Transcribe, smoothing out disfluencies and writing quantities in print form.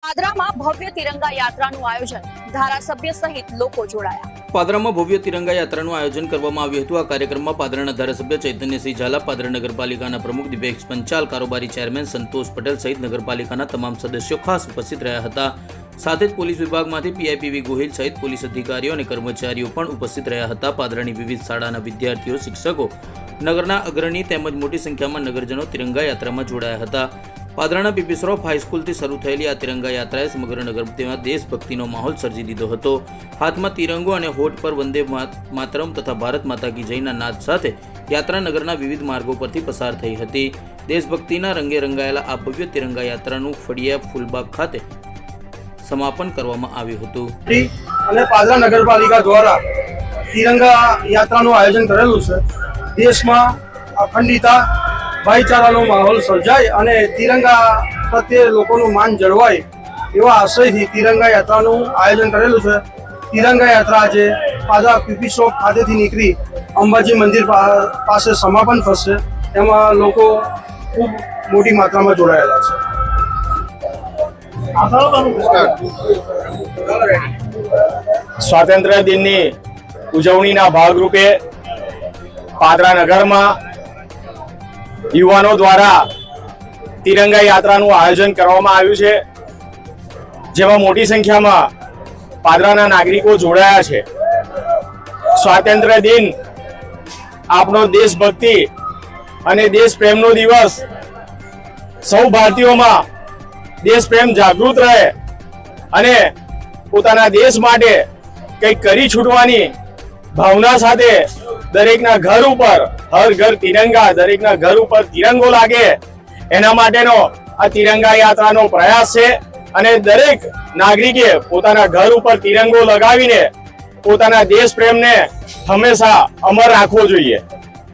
પાદરામાં ભવ્ય તિરંગા યાત્રાનું આયોજન, ધારાસભ્ય સહિત લોકો જોડાયા। પાદરામાં ભવ્ય તિરંગા યાત્રાનું આયોજન કરવામાં આવ્યું હતું। આ કાર્યક્રમમાં પાદરાના ધારાસભ્ય ચૈતન્યસિંહ ઝાલા, પાદરા નગરપાલિકાના પ્રમુખ દિવ્યેશ પંચાલ, કારોબારી ચેરમેન સંતોષ પટેલ સહિત નગરપાલિકાના તમામ સદસ્યો ખાસ ઉપસ્થિત રહ્યા હતા। સાથે જ પોલીસ વિભાગમાંથી પીઆઈપીવી ગોહિલ સહિત પોલીસ અધિકારીઓ અને કર્મચારીઓ પણ ઉપસ્થિત રહ્યા હતા। પાદરાની વિવિધ શાળાના વિદ્યાર્થીઓ, શિક્ષકો, નગરના અગ્રણી તેમજ મોટી સંખ્યામાં નગરજનો તિરંગા યાત્રામાં જોડાયા હતા। પાદરાના પીપી શ્રોફ હાઈસ્કૂલથી શરૂ થયેલી આ તિરંગા યાત્રાએ સમગ્ર નગરમાં દેશભક્તિનો માહોલ સર્જી દીધો હતો। હાથમાં તિરંગો અને હોઠ પર વંદે માતરમ તથા ભારત માતા કી જયના નાદ સાથે યાત્રા નગરના વિવિધ માર્ગો પરથી પસાર થઈ હતી। દેશભક્તિના રંગે રંગાયેલા આ ભવ્ય તિરંગા યાત્રાનું ફળિયા ફૂલબાગ ખાતે સમાપન કરવામાં આવ્યું હતું। અને પાદરા નગરપાલિકા દ્વારા તિરંગા યાત્રાનું આયોજન કરેલું છે। દેશમાં અખંડિતતા, ભાઈચારાનો માહોલ સર્જાય અને તિરંગા પ્રત્યે લોકોનું માન જળવાય એવા આશયથી તિરંગા યાત્રાનું આયોજન કરેલું છે। તિરંગા યાત્રા આજે પાદરા પીપી ચોક ખાતેથી નીકળી અંબાજી મંદિર પાસે સમાપન થશે। એમાં લોકો ખૂબ મોટી માત્રામાં જોડાયેલા છે। સ્વાતંત્ર્ય દિનની ઉજવણીના ભાગરૂપે પાદરા નગરમાં યુવાનો દ્વારા તિરંગા યાત્રાનું આયોજન કરવામાં આવ્યું છે, જેમાં મોટી સંખ્યામાં પાદરાના નાગરિકો જોડાયા છે। સ્વાતંત્ર્ય દિન આપણો દેશભક્તિ અને દેશ પ્રેમનો દિવસ, સૌ ભારતીયોમાં દેશ પ્રેમ જાગૃત રહે અને પોતાના દેશ માટે કંઈક કરી છૂટવાની ભાવના સાથે દરેકના ઘર ઉપર હર ઘર તિરંગા, દરેકના ઘર ઉપર તિરંગો લાગે એના માટેનો આ તિરંગા યાત્રાનો પ્રયાસ છે। અને દરેક નાગરિકે પોતાના ઘર ઉપર તિરંગો લગાવીને પોતાના દેશ પ્રેમને હંમેશા અમર રાખવો જોઈએ।